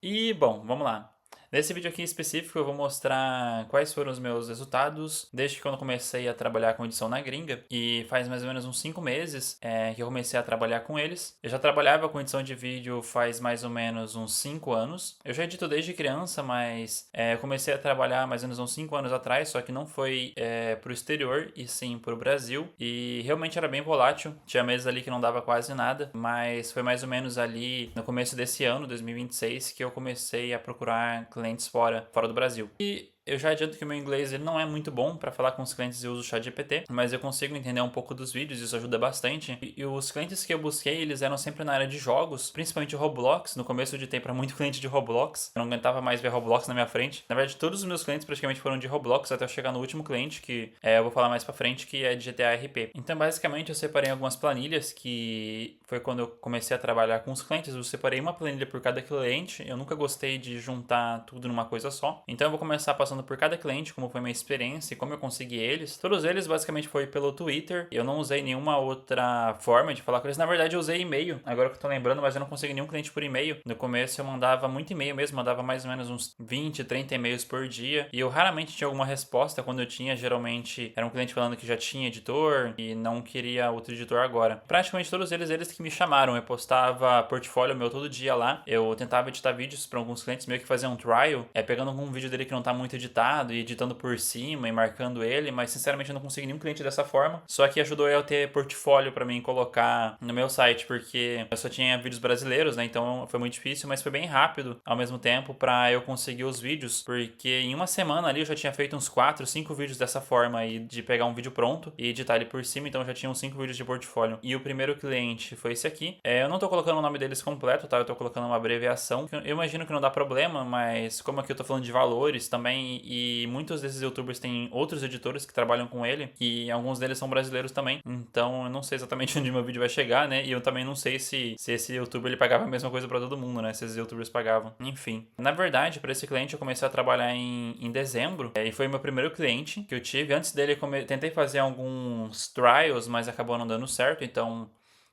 E, bom, vamos lá. Nesse vídeo aqui em específico eu vou mostrar quais foram os meus resultados desde quando eu comecei a trabalhar com edição na gringa, e faz mais ou menos uns 5 meses que eu comecei a trabalhar com eles. Eu já trabalhava com edição de vídeo faz mais ou menos uns 5 anos. Eu já edito desde criança, mas eu comecei a trabalhar mais ou menos uns 5 anos atrás, só que não foi pro exterior e sim pro Brasil, e realmente era bem volátil. Tinha meses ali que não dava quase nada, mas foi mais ou menos ali no começo desse ano, 2026, que eu comecei a procurar clientes fora do Brasil. E eu já adianto que o meu inglês ele não é muito bom para falar com os clientes. Eu uso o ChatGPT, mas eu consigo entender um pouco dos vídeos, isso ajuda bastante. E os clientes que eu busquei, eles eram sempre na área de jogos, principalmente Roblox. No começo eu editei para muito cliente de Roblox, eu não aguentava mais ver Roblox na minha frente. Na verdade, todos os meus clientes praticamente foram de Roblox, até eu chegar no último cliente, que eu vou falar mais pra frente, que é de GTA RP. Então, basicamente, eu separei algumas planilhas, que foi quando eu comecei a trabalhar com os clientes. Eu separei uma planilha por cada cliente. Eu nunca gostei de juntar tudo numa coisa só. Então, eu vou começar passando por cada cliente, como foi minha experiência e como eu consegui eles. Todos eles basicamente foi pelo Twitter. Eu não usei nenhuma outra forma de falar com eles. Na verdade, eu usei e-mail, agora que eu tô lembrando, mas eu não consegui nenhum cliente por e-mail. No começo eu mandava muito e-mail mesmo, mandava mais ou menos uns 20, 30 e-mails por dia. E eu raramente tinha alguma resposta. Quando eu tinha, geralmente era um cliente falando que já tinha editor e não queria outro editor agora. Praticamente todos eles que me chamaram. Eu postava portfólio meu todo dia lá. Eu tentava editar vídeos para alguns clientes, meio que fazer um trial, pegando algum vídeo dele que não tá muito editado e editando por cima e marcando ele, mas sinceramente eu não consegui nenhum cliente dessa forma. Só que ajudou eu a ter portfólio para mim colocar no meu site, porque eu só tinha vídeos brasileiros, né? Então foi muito difícil, mas foi bem rápido ao mesmo tempo para eu conseguir os vídeos, porque em uma semana ali eu já tinha feito uns 4, 5 vídeos dessa forma aí, de pegar um vídeo pronto e editar ele por cima. Então eu já tinha uns 5 vídeos de portfólio. E o primeiro cliente foi esse aqui. Eu não tô colocando o nome deles completo, tá? Eu tô colocando uma abreviação. Eu imagino que não dá problema, mas como aqui eu tô falando de valores também, e muitos desses youtubers têm outros editores que trabalham com ele, e alguns deles são brasileiros também. Então eu não sei exatamente onde meu vídeo vai chegar, né? E eu também não sei se esse youtuber ele pagava a mesma coisa pra todo mundo, né? Se esses youtubers pagavam. Enfim. Na verdade, para esse cliente eu comecei a trabalhar em dezembro, e foi meu primeiro cliente que eu tive. Antes dele eu tentei fazer alguns trials, mas acabou não dando certo, então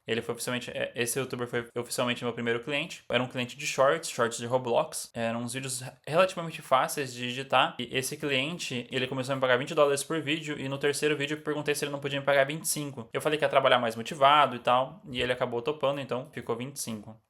ele foi oficialmente. Esse youtuber foi oficialmente meu primeiro cliente. Era um cliente de shorts de Roblox. Eram uns vídeos relativamente fáceis de editar. E esse cliente, ele começou a me pagar $20 por vídeo. E no terceiro vídeo eu perguntei se ele não podia me pagar 25. Eu falei que ia trabalhar mais motivado e tal. E ele acabou topando, então ficou 25.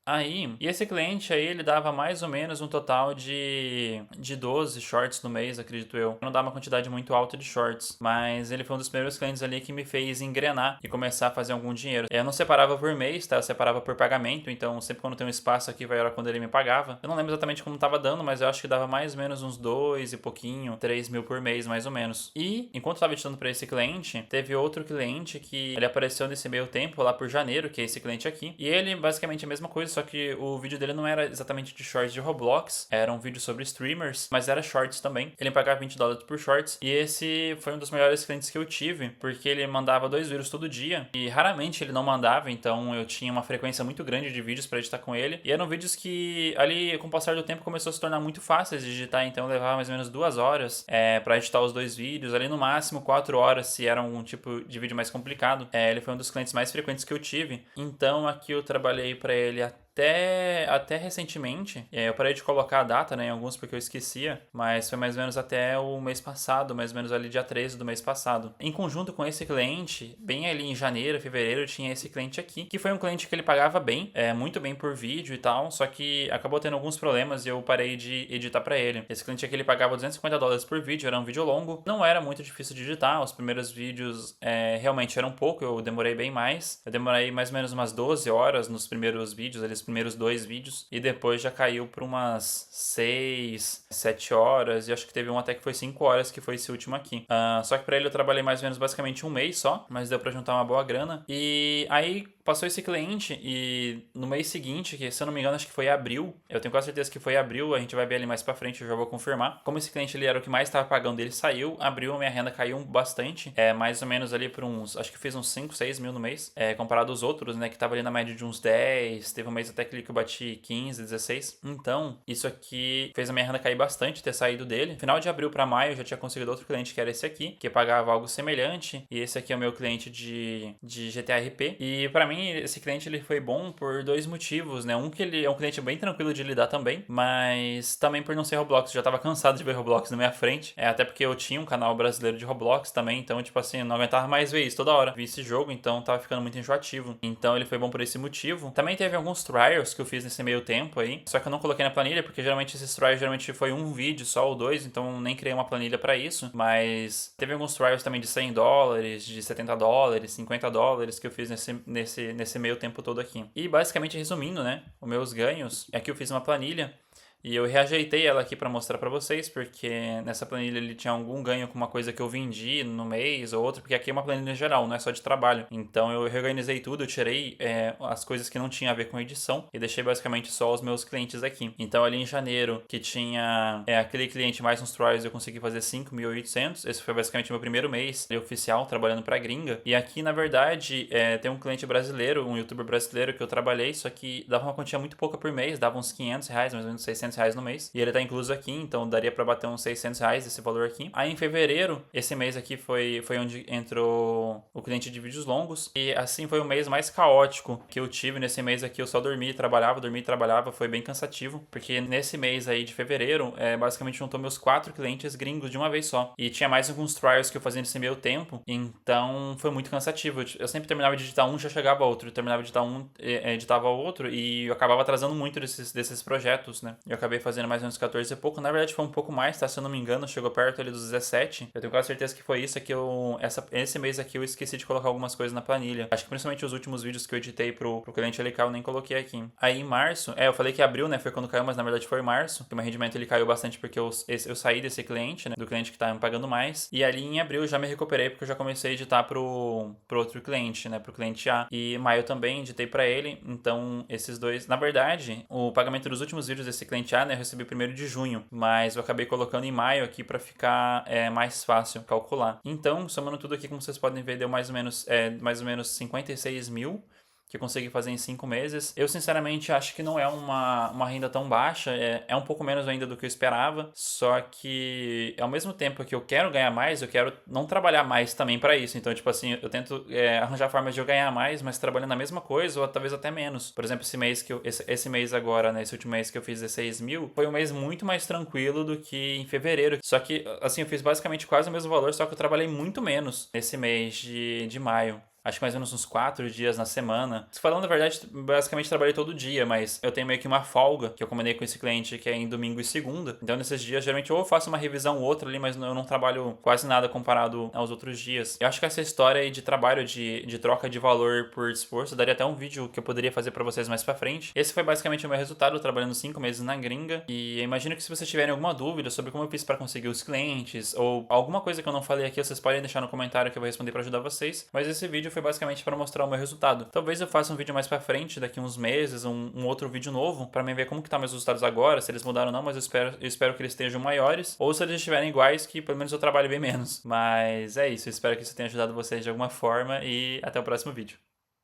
E esse cliente aí, ele dava mais ou menos um total de 12 shorts no mês, acredito eu. Não dá uma quantidade muito alta de shorts, mas ele foi um dos primeiros clientes ali que me fez engrenar e começar a fazer algum dinheiro. Eu não separava por mês, tá? Eu separava por pagamento, então sempre quando tem um espaço aqui vai a hora quando ele me pagava. Eu não lembro exatamente como tava dando, mas eu acho que dava mais ou menos uns 2 e pouquinho, 3 mil por mês, mais ou menos. E, enquanto eu tava editando pra esse cliente, teve outro cliente que ele apareceu nesse meio tempo, lá por janeiro, que é esse cliente aqui. E ele, basicamente, a mesma coisa, só que o vídeo dele não era exatamente de shorts de Roblox, era um vídeo sobre streamers, mas era shorts também. Ele pagava $20 por shorts, e esse foi um dos melhores clientes que eu tive, porque ele mandava 2 vídeos todo dia, e raramente ele não mandava, então eu tinha uma frequência muito grande de vídeos para editar com ele. E eram vídeos que ali, com o passar do tempo, começou a se tornar muito fáceis de editar, então eu levava mais ou menos 2 horas para editar os 2 vídeos, ali no máximo 4 horas se era um tipo de vídeo mais complicado. Ele foi um dos clientes mais frequentes que eu tive, então aqui eu trabalhei para ele até recentemente. Eu parei de colocar a data, né, em alguns porque eu esquecia, mas foi mais ou menos até o mês passado, mais ou menos ali dia 13 do mês passado. Em conjunto com esse cliente, bem ali em janeiro, fevereiro, tinha esse cliente aqui, que foi um cliente que ele pagava bem, muito bem por vídeo e tal, só que acabou tendo alguns problemas e eu parei de editar pra ele. Esse cliente aqui, ele pagava $250 por vídeo, era um vídeo longo, não era muito difícil de editar, os primeiros vídeos realmente eram pouco, eu demorei bem mais, eu demorei mais ou menos umas 12 horas nos primeiros vídeos, eles primeiros 2 vídeos, e depois já caiu para umas 6, 7 horas, e acho que teve um até que foi 5 horas, que foi esse último aqui. Só que para ele eu trabalhei mais ou menos basicamente um mês só, mas deu para juntar uma boa grana. E aí passou esse cliente, e no mês seguinte, que se eu não me engano acho que foi abril, eu tenho quase certeza que foi abril, a gente vai ver ali mais pra frente, eu já vou confirmar. Como esse cliente ele era o que mais estava pagando, ele saiu, abril a minha renda caiu bastante, mais ou menos ali por uns, acho que fiz uns 5, 6 mil no mês, comparado aos outros, né, que tava ali na média de uns 10, teve um mês até que eu bati 15, 16. Então, isso aqui fez a minha renda cair bastante, ter saído dele. Final de abril para maio, eu já tinha conseguido outro cliente, que era esse aqui, que pagava algo semelhante. E esse aqui é o meu cliente de GTA RP. E para mim mim, esse cliente ele foi bom por dois motivos, né? Um que ele é um cliente bem tranquilo de lidar também, mas também por não ser Roblox. Eu já tava cansado de ver Roblox na minha frente, até porque eu tinha um canal brasileiro de Roblox também, então, tipo assim, eu não aguentava mais ver isso toda hora. Vi esse jogo, então tava ficando muito enjoativo. Então ele foi bom por esse motivo. Também teve alguns trials que eu fiz nesse meio tempo aí, só que eu não coloquei na planilha, porque geralmente esses trials foi um vídeo só ou dois, então nem criei uma planilha pra isso, mas teve alguns trials também de $100, de $70, $50 que eu fiz nesse meio tempo todo aqui. E basicamente resumindo, né, os meus ganhos, aqui eu fiz uma planilha e eu reajeitei ela aqui para mostrar para vocês, porque nessa planilha ele tinha algum ganho com uma coisa que eu vendi no mês ou outro, porque aqui é uma planilha geral, não é só de trabalho. Então eu reorganizei tudo, eu tirei as coisas que não tinham a ver com edição e deixei basicamente só os meus clientes aqui. Então ali em janeiro, que tinha aquele cliente mais uns trials, eu consegui fazer 5.800. Esse foi basicamente meu primeiro mês oficial trabalhando para gringa. E aqui, na verdade, tem um cliente brasileiro, um youtuber brasileiro que eu trabalhei, só que dava uma quantia muito pouca por mês, dava uns R$500, mais ou menos R$600 no mês. E ele tá incluso aqui, então daria pra bater uns R$600 esse valor aqui. Aí em fevereiro, esse mês aqui foi onde entrou o cliente de vídeos longos. E assim foi o mês mais caótico que eu tive. Nesse mês aqui eu só dormia e trabalhava. Foi bem cansativo, porque nesse mês aí de fevereiro, basicamente juntou meus 4 clientes gringos de uma vez só. E tinha mais alguns trials que eu fazia nesse meio tempo, então foi muito cansativo. Eu sempre terminava de editar um, já chegava outro. Eu terminava de editar um, editava outro, e eu acabava atrasando muito desses projetos, né? Eu acabei fazendo mais ou menos 14 e pouco. Na verdade foi um pouco mais, tá? Se eu não me engano, chegou perto ali dos 17. Eu tenho quase certeza que foi isso que esse mês aqui eu esqueci de colocar algumas coisas na planilha. Acho que principalmente os últimos vídeos que eu editei pro cliente LK eu nem coloquei aqui. Aí em março, eu falei que abril, né? Foi quando caiu, mas na verdade foi em março. Que o meu rendimento ele caiu bastante porque eu saí desse cliente, né? Do cliente que tá me pagando mais. E ali em abril eu já me recuperei porque eu já comecei a editar pro outro cliente, né? Pro cliente A. E em maio eu também editei pra ele. Então esses dois... Na verdade, o pagamento dos últimos vídeos desse cliente A, né, eu recebi 1º de junho, mas eu acabei colocando em maio aqui para ficar mais fácil calcular. Então, somando tudo aqui, como vocês podem ver, deu mais ou menos 56 mil que eu consegui fazer em 5 meses. Eu, sinceramente, acho que não é uma renda tão baixa, é um pouco menos ainda do que eu esperava, só que ao mesmo tempo que eu quero ganhar mais, eu quero não trabalhar mais também para isso. Então, tipo assim, eu tento arranjar formas de eu ganhar mais, mas trabalhando a mesma coisa ou talvez até menos. Por exemplo, esse mês agora, né, esse último mês que eu fiz 16 mil, foi um mês muito mais tranquilo do que em fevereiro. Só que, assim, eu fiz basicamente quase o mesmo valor, só que eu trabalhei muito menos nesse mês de maio. Acho que mais ou menos uns 4 dias na semana. Falando a verdade, basicamente trabalhei todo dia, mas eu tenho meio que uma folga que eu combinei com esse cliente que é em domingo e segunda. Então nesses dias, geralmente, ou eu faço uma revisão ou outra ali, mas eu não trabalho quase nada comparado aos outros dias. Eu acho que essa história aí de trabalho, de troca de valor por esforço, daria até um vídeo que eu poderia fazer pra vocês mais pra frente. Esse foi basicamente o meu resultado, trabalhando 5 meses na gringa. E eu imagino que se vocês tiverem alguma dúvida sobre como eu fiz pra conseguir os clientes, ou alguma coisa que eu não falei aqui, vocês podem deixar no comentário que eu vou responder pra ajudar vocês. Mas esse vídeo foi basicamente para mostrar o meu resultado. Talvez eu faça um vídeo mais para frente, daqui uns meses, um outro vídeo novo, para mim ver como que tá meus resultados agora, se eles mudaram ou não, mas eu espero que eles estejam maiores, ou se eles estiverem iguais, que pelo menos eu trabalhe bem menos. Mas é isso, eu espero que isso tenha ajudado vocês de alguma forma e até o próximo vídeo.